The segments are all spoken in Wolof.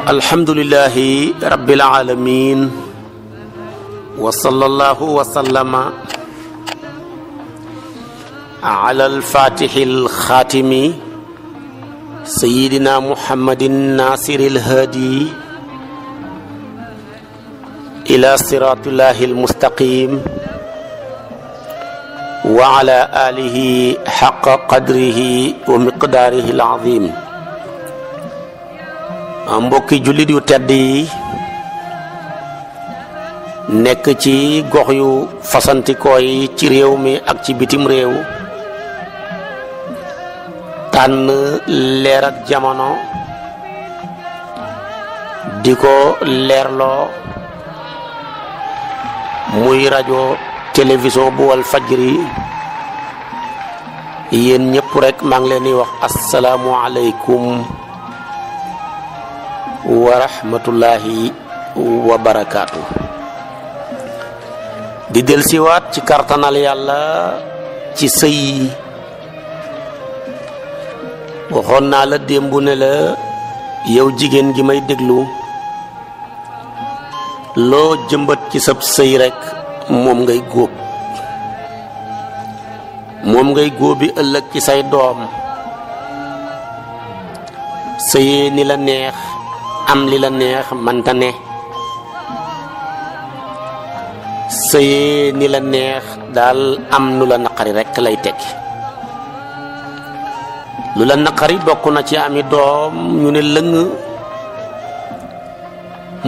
alhamdulillahi rabbil alamin wa sallallahu wa sallama ala al-fatihi al-khatimi sayyidina muhammadin nasiril hadi ila siratillahi al-mustaqim wa ala alihi haqqa qadrihi wa miqdarihi al-azim. Mbokki jullit yu tedd yi nekk ci gox yu fasantikoo yi ci réew mi ak ci bitim réew, tànn leer ak jamono di ko leerloo muy rajo télévision bu wal fajri. yéen ñëpp rek maa ngi leen di wax asalaamu aleykum wa rahmatullahi wa barakaatu. di dellusiwaat ci kartanal yàlla ci sëy. waxoon naa la démb ne la yow jigéen gi may déglu, loo jëmbat ci sab sëy rek moom ngay góob, moom ngay góobi ëllëg ci say doom. sëyee ni la neex, am li la neex manta ne. sëyee ni la neex daal am nu la naqari rekk lay tekki. lu la naqari bokk na ci ami doom ñu ne lëng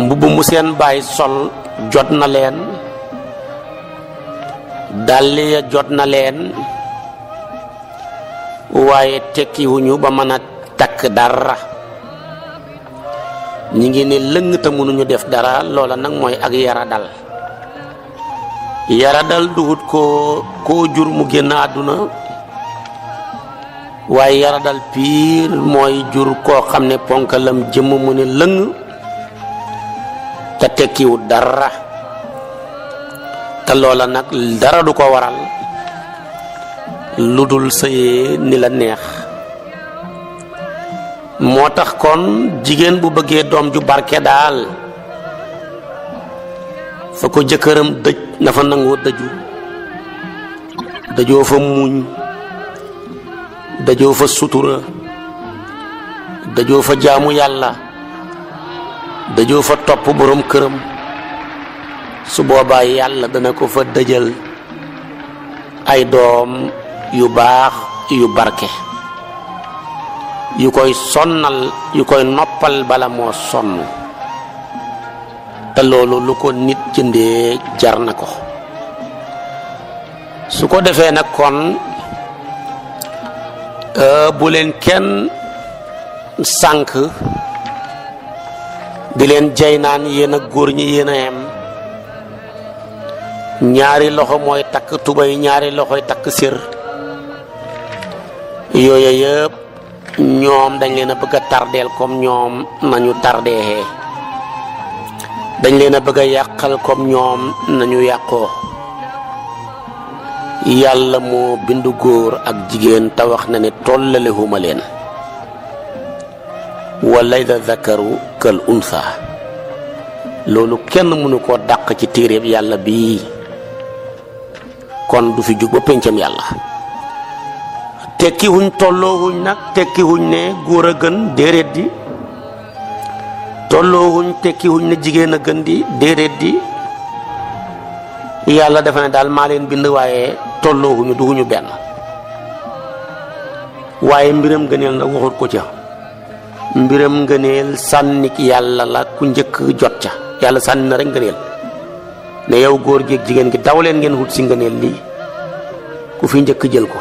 mbubb mu seen baay sol jot na leen, dàll ya jot na leen, waaye tekkiwuñu ba mën a takk dara. ñi ngi ne lëng te mënuñu def dara. loola nag mooy ak yaradal. yaradal duhut koo jur mu génn àdduna, waaye yaradal piir mooy jur koo xam ne ponkalam jëmm mu ne lëng te tekkiwut dara. te loola nag dara du ko waral lu dul sëyee ni la neex. moo tax kon jigéen bu bëggee doom ju barke daal, fa ko jëkkëram dëj na fa nangoo dëju. dëjoo fa muñ, dëjoo fa sutura, dëjoo fa jaamu yàlla, dëjoo fa topp borom këram. su boobaa yàlla dana ko fa dëjal ay doom yu baax yu barke, yu koy sonnal, yu koy noppal bala moo sonn. te loolu lu ko nit jëndee jar na ko. su ko defee nag kon bu leen kenn sànk di leen jay naan yéen a góor ñi yéen a yem. ñaari loxo mooy takk tubay, ñaari loxoy takk sér. yooyu yëpp ñoom dañ leen a bëgg a tardeel comme ñoom nañu tardee. dañ leen a bëgg a yàqal comme ñoom nañu yàqoo. yàlla moo bindu góor ak jigéen te wax na ne tollalewuma leen. walaysa zakaru kal unsa. loolu kenn mënu koo dàq ci téeréeb yàlla bii. kon du fi jug ba péncam yàlla. tekki wuñ tolloo wuñ nag, tekki wuñ ne góor a gën déedéet di. tolloo wuñ tekki wuñ ne jigéen a gën di déedéet di. yàlla dafa ne daal maa leen bind, waaye tolloo wuñu duguñu benn. waaye mbiram ngëneel nag waxut ko ca. mbiram ngëneel sànnik yàlla la, ku njëkk jot ca. yàlla sànni na rek ngëneel ne yow góor gi ak jigéen gi daw leen ngeen wut si ngëneel lii, ku fi njëkk jël ko.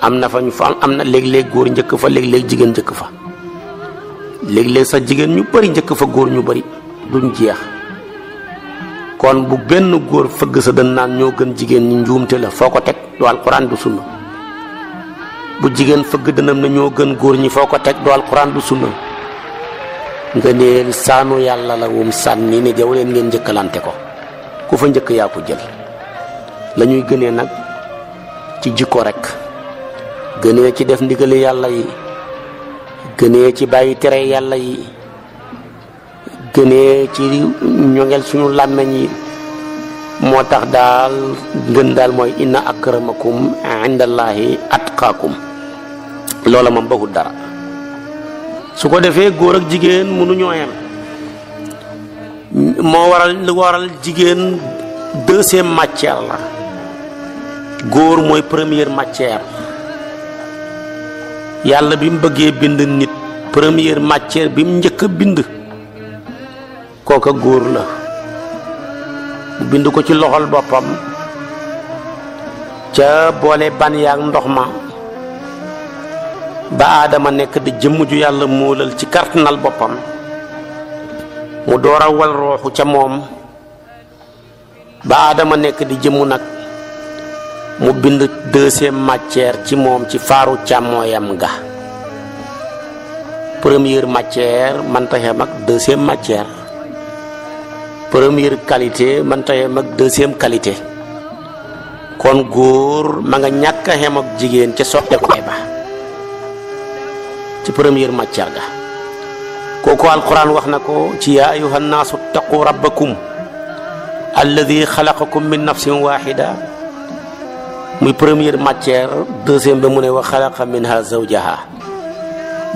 am na fa ñu fa am na léeg-léeg góor njëkk fa, léeg-léeg jigéen njëkk fa. léeg-léeg sax jigéen ñu bari njëkk fa góor ñu bari duñ jeex. kon bu benn góor fëgg sa dën naan ñoo gën jigéen ñi, njuumte la. foo ko teg? du alquran du sunna. bu jigéen fëgg dënam na ñoo gën góor ñi, foo ko teg? du alquran du sunna. nga neel saanu yàlla la wum sànni ne jaw leen ngeen njëkkalante ko. ku fa njëkk yaa ko jël. la ñuy gënee nag ci jikko rek, gënee ci def ndigali yàlla yi, gënee ci bàyyi tere yàlla yi, gënee ci ñoŋel suñu làmmeñ yi moo tax daal ngën daal mooy inna akramakum indallahi atqaakum loola moom baxul dara su ko defee góor ak jigéen mënuñoo yem moo waral lu waral jigéen deuxième matière la góor mooy première matière yàlla bi mu bëggee bind nit première matière bi mu njëkk a bind kooka góor la mu bind ko ci loxol boppam ca boole ban yaak ndox ma ba aadama nekk di jëmm ju yàlla móolal ci kartanal boppam mu door a wal rooxu ca moom ba aadama nekk di jëmm nag mu bind deuxième matière ci moom ci faaru càmmooyam ga première matière mënta xem ak deuxième matière première qualité mënta xem ak deuxième qualité kon góor ma nga ñàkk a xem ak jigéen ca sotte koy ba ci première matière ga kooku alquran wax na ko ci yaa ayuha nnaasu ttaqu rabbakum alladi xalaqakum min nafsin waxida muy première matière deuxième bi mu ne wa xalaqa minha zawjaha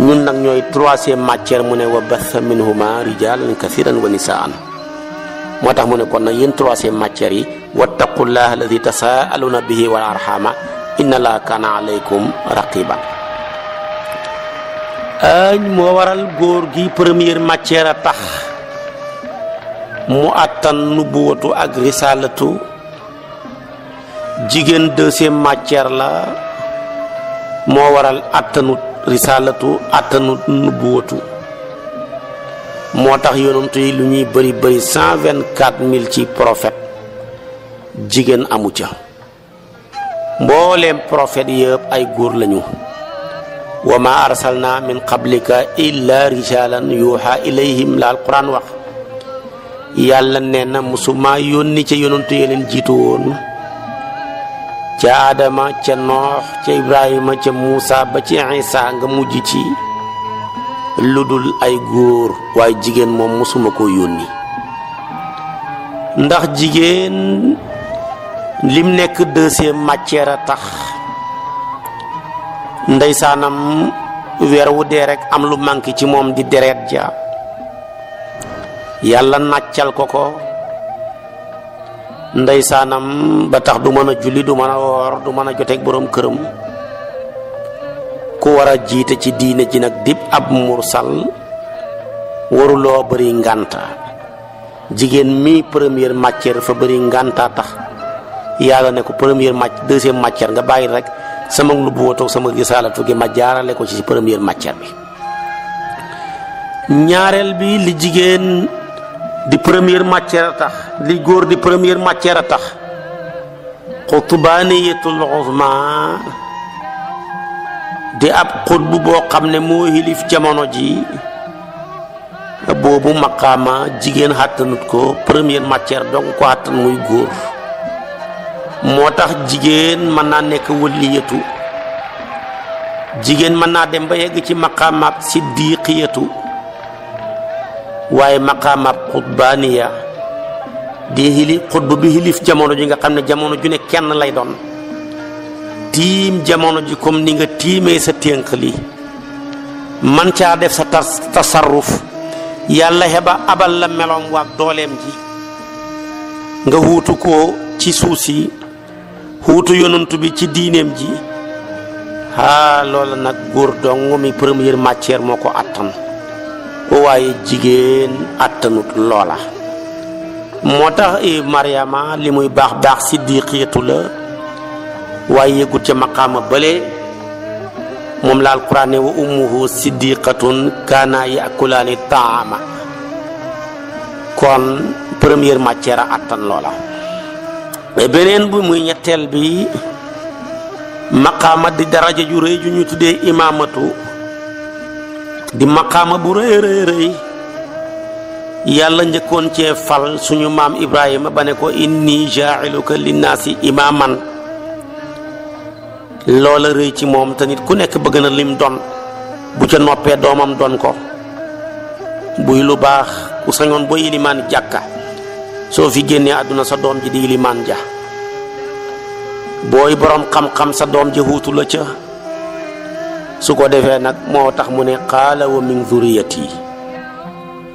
ñun nag ñooy troisième matière mu ne wa batha minhuma rijalan kathiran wa nisaan moo tax mu ne kon nag yéen troisième matière yi wattaqullaha alladi tasaaluna bihi wal arhama inna allaha kana alaykum raqiban moo waral góor gi première matière a tax mu àttan nubuwatu ak risalatu jigéen deuxième matière la moo waral àttanut risalatu àttanut nubuwatu moo tax yonent yi lu ñuy bëri bëri 124 000 ci prophète jigéen amu ca mbooleem prophète yëpp ay góor lañu wa ma arsalna min qablika illa rijalan yuha ilayhim la alquran wax yàlla nee na musuma yónni ca yonantu yi leen jiitu woon ca Adama ca Noox ca Ibrahima ca Muusa ba ci Isa nga mujj ci lu dul ay góor waaye jigéen moom musuma ko yónni ndax jigéen lim nekk deuxième matière a tax ndeysaanam weer wu dee rek am lu manqué ci moom di deret ja yàlla nàccal ko ko ndeysaanam ba tax du mën a julli du mën a woor du mën a joteeg boroom këram ku war a jiite ci diine ji nag dib ab mursal waruloo bëri ngànta jigéen mi première matière fa bëri ngànta tax yàlla ne ko première matière deuxième matière nga bàyyi rek sama nubuwatu sama risaalatu gi ma jaarale ko ci première matière bi ñaareel bi li jigéen di première matière a tax li góor di première matière a tax xutbaaniyatul uzma di ab xutbu boo xam ne moo xilif jamono ji boobu maqaama jigéen xàttanut ko première matière donc ko xàttan muy góor moo tax jigéen mën naa nekk wëlliyatu jigéen mën naa dem ba yegg ci maqaamaab siddiqiyatu waaye maqaamaab xutbaaniya di xilif xutbu bi xilif jamono ji nga xam ne jamono ju ne kenn lay doon tiim jamono ji comme ni nga tiimee sa ténk li man caa def sa tasarruf yàlla xeba abal la meloom waak dooleem ji nga wuutu ko ci suuf si wuutu yonantu bi ci diineem ji loola nag góor dong mi première matière moo ko attan waaye jigéen attanut loola moo tax Mariama li muy baax baax siddiqiyatu la waaye yëgut ca maqaama bële moom la alquran ne wa ummuhu siddiqatun kaana yakulaani taama kon première matière a attan loola beneen bi muy ñetteel bi maqaama di daraja ju rëy ju ñu tuddee imaamatu di maqaama bu rëy rëy rëy yàlla njëkkoon cee fal suñu maam Ibrahima ba ne ko inni jaa'iluka linnaasi imaaman loola rëy ci moom te nit ku nekk bëgg na lim doon bu ca noppee doomam doon ko buy lu baax ku sañoon booy ilimaan jàkka soo fi génnee àdduna sa doom ji di ilimaan ja booy borom xam-xam sa doom ji huutu la ca su ko defee nag moo tax mu ne qaala wa min zuriyati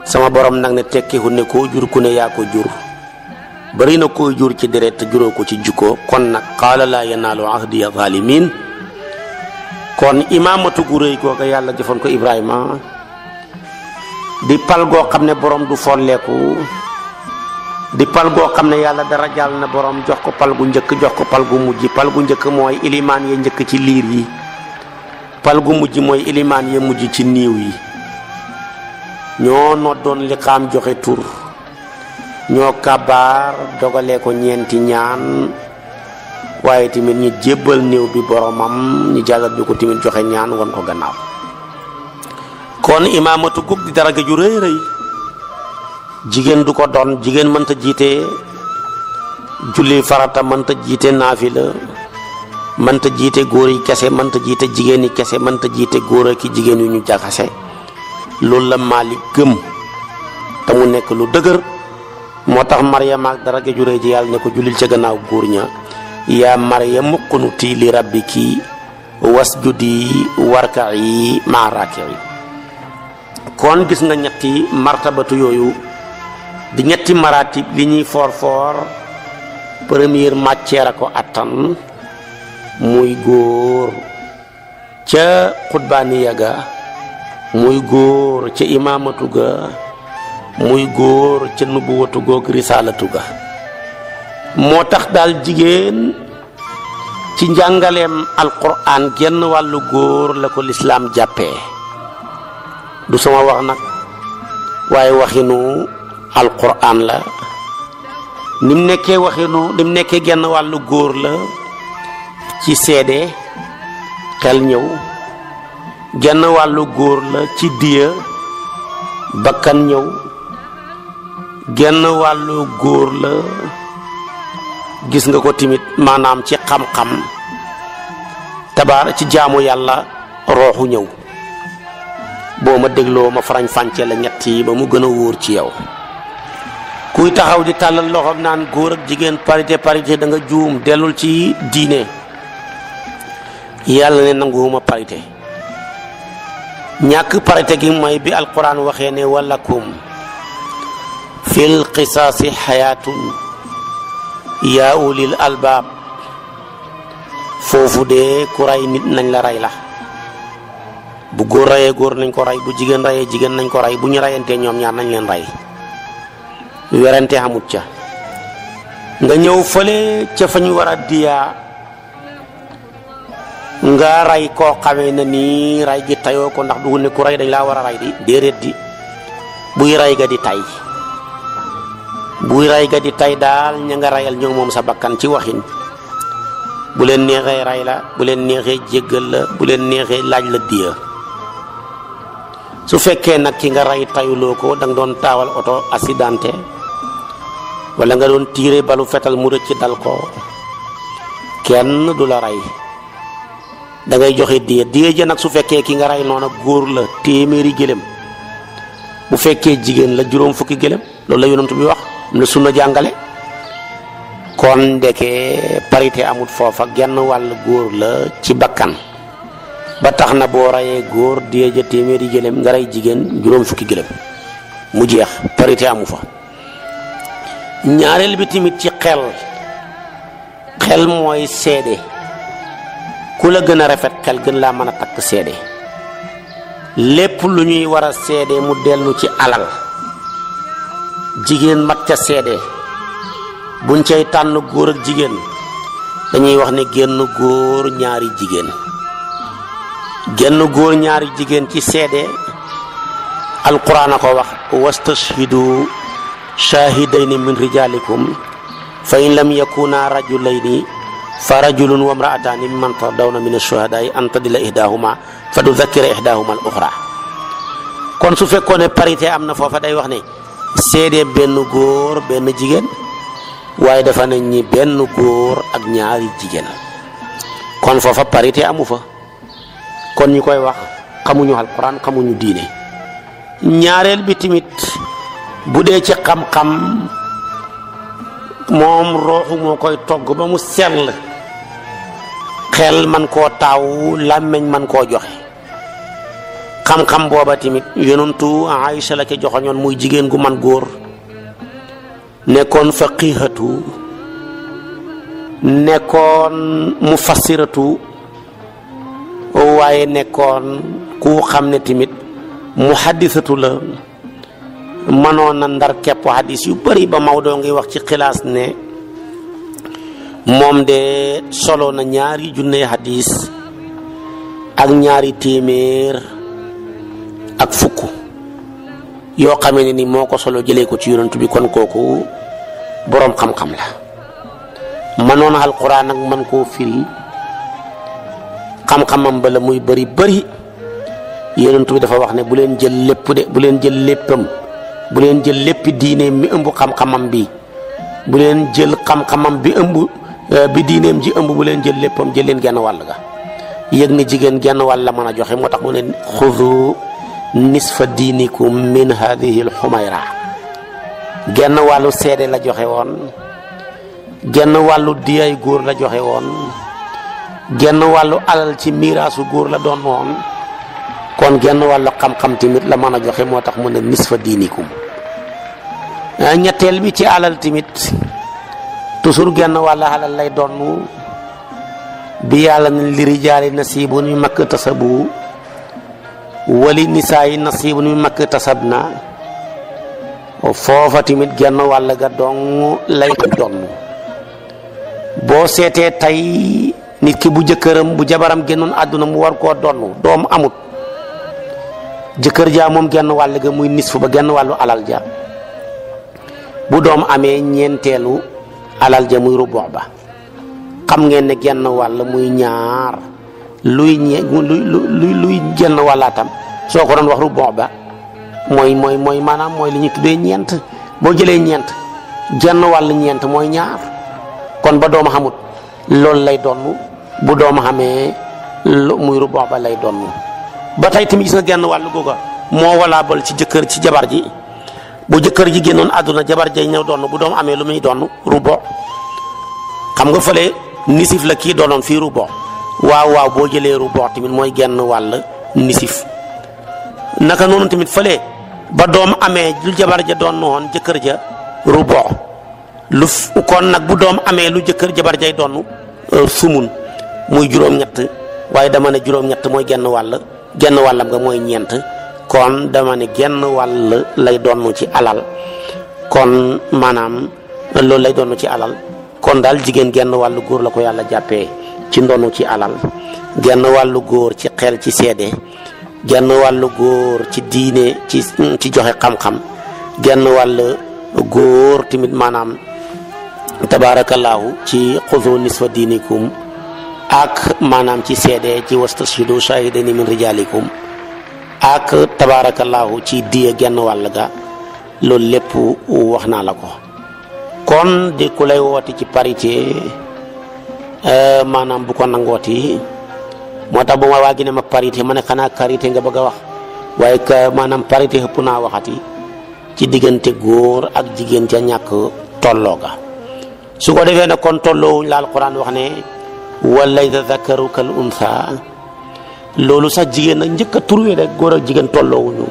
sama borom nag ne tekkiwul ne koo jur ku ne yaa ko jur bari na koo jur ci deret te juróo ko ci jukko kon nag qaala laa yanaalu ahdiya zalimin kon imaamatu gu rëy googa yàlla jëfoon ko Ibrahima di pal goo xam ne borom du folleeku di pal goo xam ne yàlla dara jàll na borom jox ko pal gu njëkk jox ko pal gu mujj pal gu njëkk mooy ilimaan ya njëkk ci liir yi pal gu mujj mooy ilimaan ya mujj ci niiw yi ñoo noddoon liqaam joxe tur ñoo kabaar dogalee ko ñeenti ñaan waaye tamit ñi jébbal néew bi boromam ñi jàllat bi ko tamit joxe ñaan won ko gannaaw kon imaamatu gug di daraja ju rëy rëy jigéen du ko doon jigéen mënta jiite julli farata mënta jiite naafila mënta jiite góor yi kese mënta jiite jigéen yi kese mënta jiite góor ak jigéen yu ñu jaxase loolu la Maalik gëm te mu nekk lu dëgër moo tax Maryam ak daraja ju rëy ji yàlla ne ko jullil ca gannaaw góor ña yaa Maryam uqnuti li rabbiki wasjudi warka'i ma'a raaki'in kon gis nga ñetti martabatu yooyu di ñetti maratib li ñuy for première matière ko attan muy góor ca xutbaaniya ga muy góor ca imaamatu ga muy góor ca nubuwatu goog risaalatu ga moo tax daal jigéen ci njàngaleem alquran genn wàllu góor la ko lislaam jàppee du sama wax nag waaye waxinu alquran la nim nekkee waxinu nim nekkee genn wàllu góor la ci seede xel ñëw genn wàllu góor la ci diya bakkan ñëw genn wàllu góor la gis nga ko timit maanaam ci xam-xam tabaar ci jaamu yàlla rooxu ñëw boo ma dégloo ma farañ fànce la ñett yi ba mu gën a wóor ci yow kuy taxaw di tàllal loxoom naan góor ak jigéen parité da nga juum dellul ci diine yàlla ne nanguwuma parité ñàkk parité gi mooy bi alquran waxee ne walakum fil qisaasi xayaatun yaa ulil albaab foofu de ku rey nit nañ la rey la bu góor reyee góor nañ ko rey bu jigéen reyee jigéen nañ ko rey bu ñu reyantee ñoom ñaar nañ leen rey werante xamut ca nga ñëw fële ca fa ñu war a diyaa nga rey koo xamee na nii rey gi tayoo ko ndax du ne ku rey dañ laa war a rey di déedéet di buy rey ga di tay buy rey ga di tay daal ña nga reyal ñoo moom sa bakkan ci waxin bu leen neexee rey la bu leen neexee jéggal la bu leen neexee laaj la diya su fekkee nag ki nga rey tayuloo ko da nga doon taawal oto accidenté wala nga doon tiire balu fetal mu rëcc dal ko kenn du la rey da ngay joxe diya ja nag su fekkee ki nga rey noona góor la téeméeri gëlëm bu fekkee jigéen la juróom fukki gëlëm loolu la yonent bi wax am na sunna jàngale kon ndeke parité amut foofa genn wàll góor la ci bakkan ba tax na boo reyee góor diya ja téeméeri gëlëm nga rey jigéen juróom fukki gëlëm mu jeex parité amu fa ñaareel bi tamit ci xel mooy seede ku la gën a rafet xel gën laa mën a takk seede lépp lu ñuy war a seede mu dellu ci alal jigéen mat ca seede buñ cay tànn góor ak jigéen dañuy wax ne génn góor ñaari jigéen génn góor ñaari jigéen ci seede alquran a ko wax wastashhidu shahidayni min rijalikum fa in lam yakuna rajulayni fa rajulun wa imra'atani mimman tardawna min ash-shuhada'i an tadilla ihdahuma fa tudhakkira ihdahuma al-ukhra kon su fekkoon ne parité am na foofa day wax ne seede benn góor benn jigéen waaye dafa nañ ñi benn góor ak ñaari jigéen kon foofa parité amu fa kon ñi koy wax xamuñu alquran xamuñu diine ñaareel bi tamit bu dee ci xam-xam moom rooxu moo koy togg ba mu sell xel man koo taaw làmmeñ man koo joxe xam-xam booba tamit yonentu Aïcha la ca joxoñoon muy jigéen gu man góor nekkoon faqihatu nekkoon mufassiratu waaye nekkoon ku xam ne tamit muhaddisatu la mënoon na ndar kepp hadis yu bari ba Maodo ngi wax ci xilaas ne moom de solo na ñaari junne hadis ak ñaari téeméer ak fukk yoo xamee ne ni moo ko solo jëlee ko ci yonent bi kon kooku boroom xam-xam la mënoon alquran ak man koo firi xam-xamam ba la muy bari yonent bi dafa wax ne bu leen jël lépp de bu leen jël léppam bu leen jël léppi diineem mi ëmb xam-xamam bi bu leen jël xam-xamam bi ëmb bi diineem ji ëmb bu leen jël léppam jël leen genn wàll ga yëg ne jigéen genn wàll la mën a joxe moo tax mu ne xudu nisfa diinikum min hadihi alxumayra genn wàllu seede la joxe woon genn wàllu diyay góor la joxe woon genn wàllu alal ci miraasu góor la doon woon kon genn wàllu xam-xam tamit la mën a joxe moo tax mu ne nisfa diinikum ñetteel bi ci alal tamit toujours genn wàllu alal lay doon bi yàlla ne li rijaali nasiibun mimmaa iktasabu wali nisaayi nasiibun mimmaa iktasabna foofa tamit genn wàll ga dong lay doon boo seetee tey nit ki bu jëkkëram bu jabaram génnoon àdduna mu war koo donn doom amut jëkkër jaa moom genn wàll ga muy nisfu ba genn wàllu alal ja bu doom amee ñeenteelu alal ja muy rubu ba xam ngeen ne genn wàll muy ñaar luy genn wàllaatam soo ko doon wax rubu ba mooy maanaam mooy li ñu tuddee ñeent boo jëlee ñeent genn wàll ñeent mooy ñaar kon ba doom xamut loolu lay donn bu doom xamee muy rubu ba lay donn ba tey tamit gis nga genn wàll googa moo walaabal ci jëkkër ci jabar ji bu jëkkër ji génnoon àdduna jabar jay ñëw donn bu doom amee lu muy donn rubu xam nga fële nisif la kii doonoon fii rubu waaw boo jëlee rubu tamit mooy genn wàll nisif naka noonu tamit fële ba doom amee lu jabar ja doon woon jëkkër ja rubu lu kon nag bu doom amee lu jëkkër jabar jay doon sumun muy juróom-ñett waaye dama ne juróom-ñett mooy genn wàllam nga mooy ñeent kon dama ne genn wàll lay doon ci alal kon maanaam loolu lay doon ci alal kon daal jigéen genn wàllu góor la ko yàlla jàppee ci ndonu ci alal genn wàllu góor ci xel ci seede genn wàllu góor ci diine ci joxe xam-xam genn wàll góor tamit maanaam tabaarakallaahu ci xudu nisfa diinikum ak maanaam ci seede ci wastashhidu shahidayni min rijaalikum ak tabaarakallaahu ci diye genn wàll ga loolu lépp wax naa la ko kon di ku lay wooti ci parité maanaam bu ko nangooti moo tax bu ma waa gi ne ma parité ma ne xanaa karité nga bëgg a wax waaye maanaam parité ëpp naa waxati ci diggante góor ak jigéen ca ñàkk tolloo ga su ko defee nag kon tolloowuñ la alquran wax ne walaysa zakaru kal unsa loolu sax jigéen nag njëkk a turwee rek góor ak jigéen tolloowuñu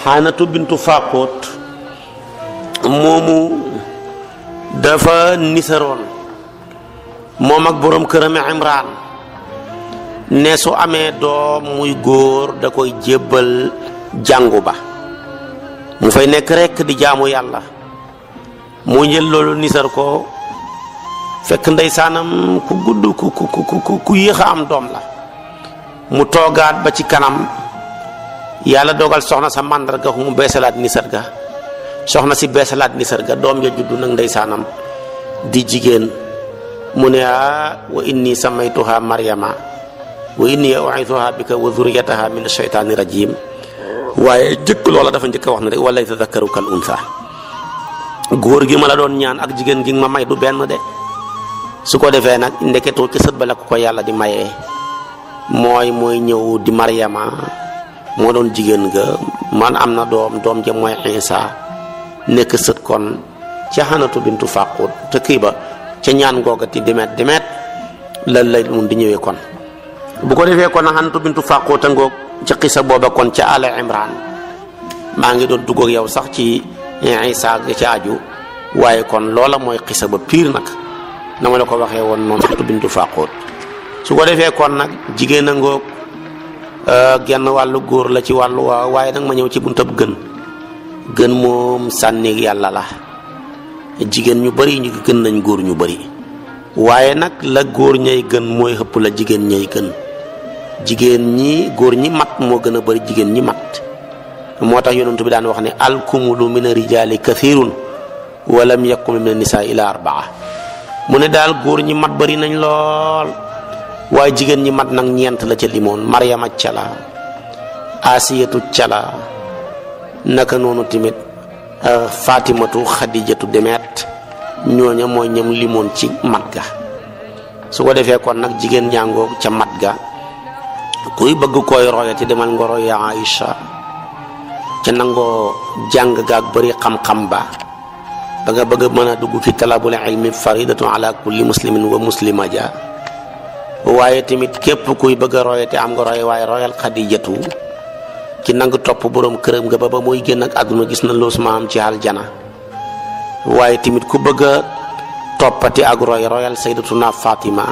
xaanatu bintu faqoot moomu dafa nisaroon moom ak borom këram Imraan ne su amee doom muy góor da koy jébbal jàngu ba mu fay nekk rek di jaamu yàlla mu jël loolu nisar ko fekk ndeysaanam ku gudd ku yéex a am doom la mu toogaat ba ci kanam yàlla dogal soxna sa màndarga mu beesalaat nisar ga soxna si beesalaat nisar ga doom ja juddu nag ndeysaanam di jigéen mu ne wa inni samaytuha maryama wa inni u'idhuha bika wa dhurriyyataha min ash-shaytani rajim waaye jëkk loola dafa njëkk a wax ne rek wala yatadhakkaru kal untha góor gi ma la doon ñaan ak jigéen gi ma may du benn de su ko defee nag ndeketu ci sët ba la ko yàlla di mayee mooy ñëw di maryama moo doon jigéen ga man am na doom ja mooy Isa nekk sët kon ca Xanatu bintu Faqut te kii ba ca ñaan googati demet lan lay mun di ñëwee kon bu ko defee kon Xanatu bintu Faqut a ngoog ca xisa booba kon ca Al Imran maa ngi doon dugg ak yow sax ci Isa ga ca aju waaye kon loola mooy xisa ba pire nag na ma la ko waxee woon noonu Xanatu bintu Faqut su ko defee kon nag jigéen a ngoog genn wàllu góor la ci wàllu waaw waaye nag ma ñëw ci buntab gën moom sànni yàlla la jigéen ñu bari ñu gën nañ góor ñu bari waaye nag la góor ñay gën mooy xëpp la jigéen ñay gën jigéen ñi góor ñi mat moo gën a bari jigéen ñi mat moo tax yonent bi daan wax ne alkumulu min rijaali kathirun walam yakun min nisaa ila arbaa mu ne daal góor ñi mat bari nañ lool waaye jigéen ñi mat nag ñeent la ca limoon Maryama cala Asiyatu cala naka noonu tamit Fatimatu Xadijatu demet ñooña mooy ñam limoon ci mat ga su ko defee kon nag jigéen ñàngoo ca mat ga kuy bëgg koy royati demal nga roy Aïcha ca nangoo jàng gaag bari xam-xam ba nga bëgg mën a dugg fi talabul ilmi faridatu ala kulli muslimin wa muslima ja waaye tamit képp kuy bëgg a royati am nga roy waaye royal Xadijatu ci nang topp borom këram nga ba mooy génn ak àdduna gis na loosuma am ci aljana waaye tamit ku bëgg a toppati ak royal sayyidatuna Fatima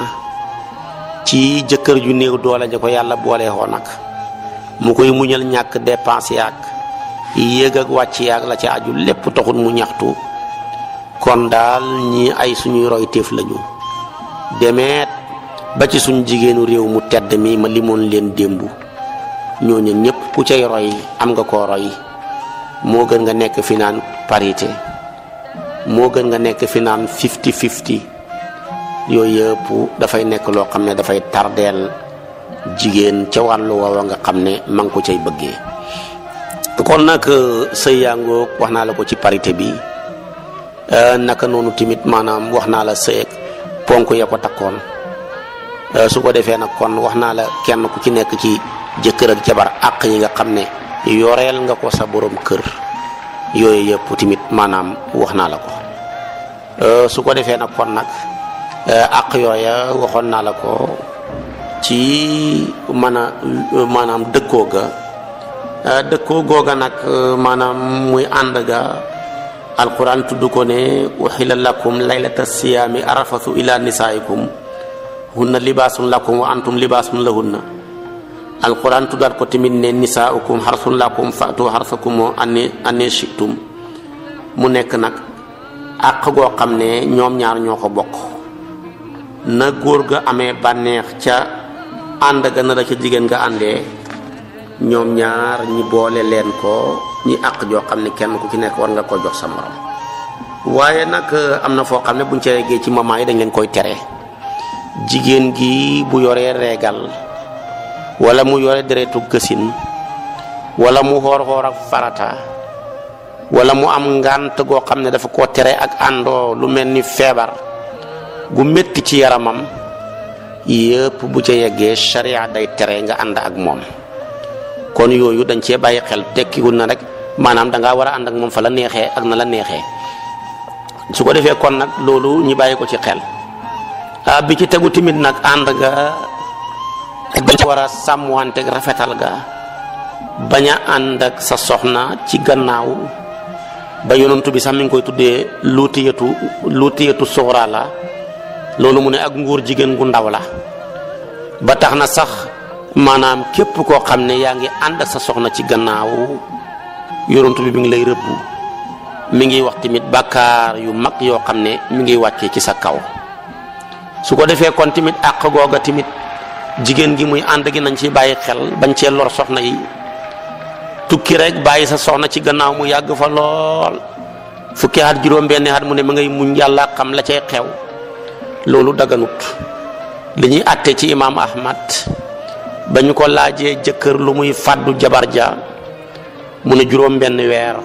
ci jëkkër ju néew doole ja ko yàlla boole xoo nag mu koy muñal ñàkk dépense yaag yéeg ak wàcc yaag la ca aju lépp taxul mu ñaxtu kon daal ñi ay suñuy roy téef lañu demeet ba ci suñu jigéenu réew mu tedd mi ma limoon leen démb ñooñu ñëpp ku cay roy am nga koo roy moo gën nga nekk fi naan parité moo gën nga nekk fi naan 50-50 yooyu yëpp dafay nekk loo xam ne dafay tardeel jigéen ca wàllu woowa nga xam ne ma ngi ko cay bëggee kon nag sëy yangoog wax naa la ko ci parité bi naka noonu tamit maanaam wax naa la sëy ponk ya ko takkoon su ko defee nag kon wax naa la kenn ku ci nekk ci jëkkër ak jabar àq yi nga xam ne yoreel nga ko sa borom kër yooyu yëpp tamit maanaam wax naa la ko su ko defee nag kon nag àq yooya waxoon naa la ko ci maanaam dëkkoo googa nag maanaam muy ànd ga alquran tudd ko ne uhilla lakum laylata siyaami arafathu ila nisaikum hunna libaasun lakum wa antum libaasun lahunna alquran tuddaat ko tamit ne nisaaukum xarsun lakum fatu xarsakum anni shi'tum mu nekk nag àq goo xam ne ñoom ñaar ñoo ko bokk na góor ga amee bànneex ca ànd ga na la ca jigéen nga àndee ñoom ñaar ñi boole leen ko ñi àq joo xam ne kenn ku ci nekk war nga ko jox sa morom waaye nag am na foo xam ne buñ ca yeggee ci maman yi dañ leen koy tere jigéen gi bu yoree reegal wala mu yore deretu gësin wala mu xoor ak farata wala mu am ngànt goo xam ne dafa koo tere ak àndoo lu mel ni feebar gu métti ci yaramam yëpp bu ca yeggee sharia day tere nga ànd ak moom kon yooyu dañ cee bàyyi xel tekkiwul na rek maanaam da ngaa war a ànd ak moom fa la neexee ak na la neexee su ko defee kon nag loolu ñu bàyyi ko ci xel bi ci tegu tamit nag ànd ga dañ war a sàmmwante rafetal ga bañ a ànd ak sa soxna ci gannaaw ba yonent bi sax mi ngi koy tuddee luutiyatu suxra la loolu mu ne ak nguur jigéen gu ndaw la ba tax na sax maanaam képp koo xam ne yaa ngi ànd ak sa soxna ci gannaaw yonent bi mi ngi lay rëbbu mi ngi wax tamit bàkkaar yu mag yoo xam ne mi ngi wàccee ci sa kaw su ko defee kon tamit àq googa tamit jigéen gi muy ànd gi nañ ci bàyyi xel bañ cee lor soxna yi tukki rek bàyyi sa soxna ci gannaaw mu yàgg fa lool fukki at juróom-benni at mu ne ma ngay muñ yàlla xam la cay xew loolu daganut li ñuy àtte ci imaam Ahmad ba ñu ko laajee jëkkër lu muy fàddu jabar ja mu ne juróom-benn weer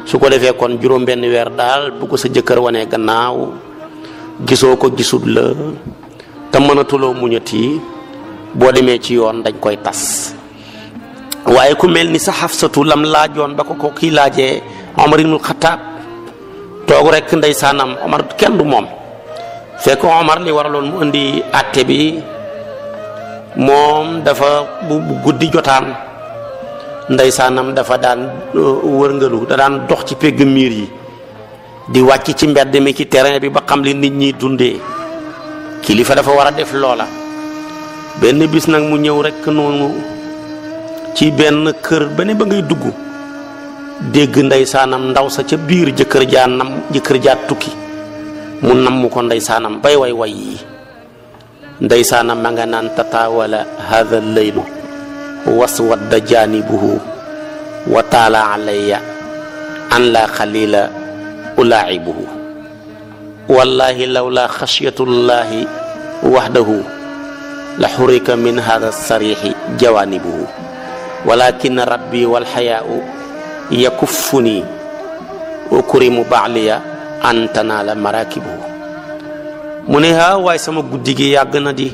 su ko defee kon juróom-benn weer daal bu ko sa jëkkër wanee gannaaw gisoo ko gisut la te mënatuloo muñati boo demee ci yoon dañ koy tas waaye ku mel ni sa Xafsatu lam laajoon ba ko kii laajee Omar ibnul Xataab toog rek ndeysaanam Omar kenn du moom fekk Omar li waraloon mu indi àtte bi moom dafa bu guddi jotaan ndeysaanam dafa daan wërngalu da daan dox ci pegg miir yi di wàcc ci mbedd mi ci terrain bi ba xam li nit ñi dundee kilifa dafa war a def loola benn bis nag mu ñëw rek noonu ci benn kër ba ne ba ngay dugg dégg ndeysaanam ndaw sa ca biir jëkkër jaa tukki mu namm ko ndeysaanam bay way yi ndeysaanam ma nga naan tataawala hadha al-laylu waswadda janibuhu wa taala alayya an la xalila ulaa'ibuhu wallahi lawla xashyatullahi wahdahu la xurika min hadha as-sarixi jawanibuhu walakin rabbi walxayaau yakuffuni ukrimu baaliya an tanaala marakibuhu mu ne waaye sama guddi gi yàgg na di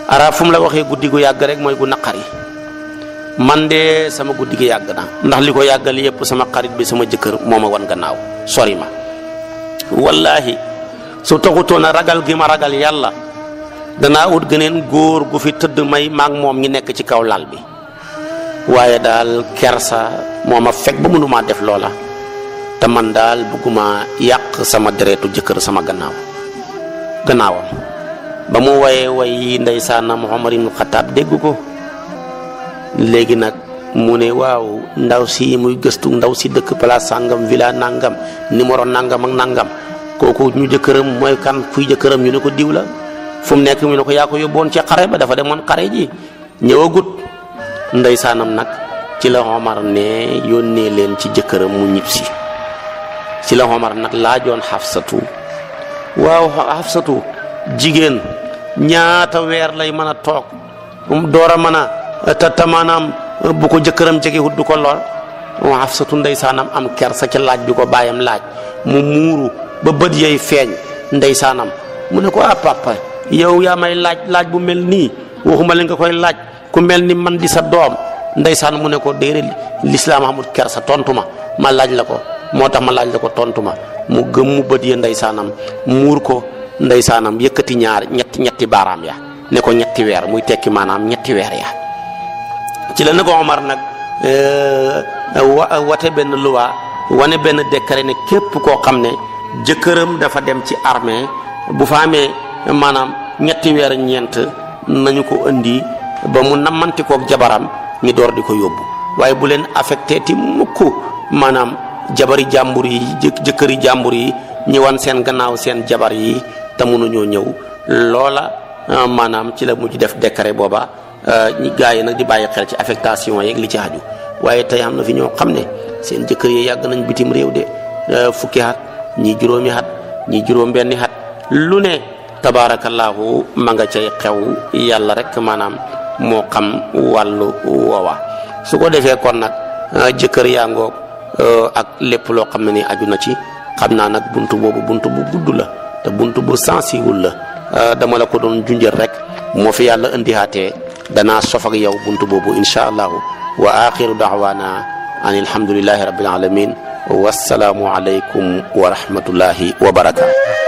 arab fu mu la waxee guddi gu yàgg rek mooy gu naqari man de sama guddi gi yàgg na ndax li ko yàggal yépp sama xarit bi sama jëkkër moo ma wan gannaaw sori ma wallahi su taxutoon a ragal gi ma ragal yàlla danaa ut geneen góor gu fi tëdd may maag moom ñi nekk ci kaw lal bi waaye daal kersa moo ma fekk ba mënumaa def loola te man daal bëgguma yàq sama deretu jëkkër sama gannaawam ba mu woyee way yi ndeysaanam Omar ibn Khattab dégg ko léegi nag mu ne waaw ndaw si muy gëstu ndaw si dëkk place sàngam villa nangam numéro nangam ak nangam kooku ñu jëkkëram mooy kan kuy jëkkëram ñu ne ko diw la fu mu nekk ñu ne ko yaa ko yóbboon ci xare ba dafa demoon xare ji ñëwagut ndeysaanam nag ci la Omar ne yónnee leen ci jëkkëram mu ñibbisi ci la Omar nag laajoon Xafsatu waaw Xafsatu jigéen ñaata weer lay mën a toog door a mën a te maanaam bu ko jëkkëram jege wut du ko lor Xafsatu ndeysaanam am kersa ca laaj bi ko baayam laaj mu muuru ba bët yay feeñ ndeysaanam mu ne ko papa yow yaa may laaj bu mel nii waxuma la nga koy laaj ku mel ni man di sa doom ndeysaan mu ne ko déedéet lislaam amul kersa tontu ma laaj la ko moo tax ma laaj la ko tontu ma mu gëm mu bët ya ndeysaanam muur ko ndeysaanam yëkkati ñetti baaraam ya ne ko ñetti weer muy tekki maanaam ñetti weer ya ci la ne ko Omar nag wate benn loi wane benn décret ne képp koo xam ne jëkkëram dafa dem ci armée bu fa amee maanaam ñetti weer ñeent nañu ko indi ba mu nammanti koog jabaram ñi door di ko yóbbu waaye bu leen affecté ti mukk maanaam jabari jàmbur yi jëkkëri jàmbur yi ñi wan seen gannaaw seen jabar yi te mënuñoo ñëw loola maanaam ci la mujj def décret booba gaa yi nag di bàyyi xel ci affectation yeeg li ci aju waaye tey am na fi ñoo xam ne seen jëkkër yi yàgg nañ bitim réew de fukki at ñii juróomi at ñii juróom benni at lu ne tabaarakallaahu ma nga cay xew yàlla rek maanaam moo xam wàllu woowa su ko defee kon nag jëkkër yaa ngoog ak lépp loo xam ne ni aju na ci xam naa nag buntu boobu buntu bu gudd la te buntu bu sensible la dama la ko doon junjër rek moo fi yàlla indihaatee danaa sof ak yow buntu boobu insha allahu wa axiru da'wana an alhamdulillahi rabbil alamin wassalaamu alaykum wa rahmatullahi wa barakatuh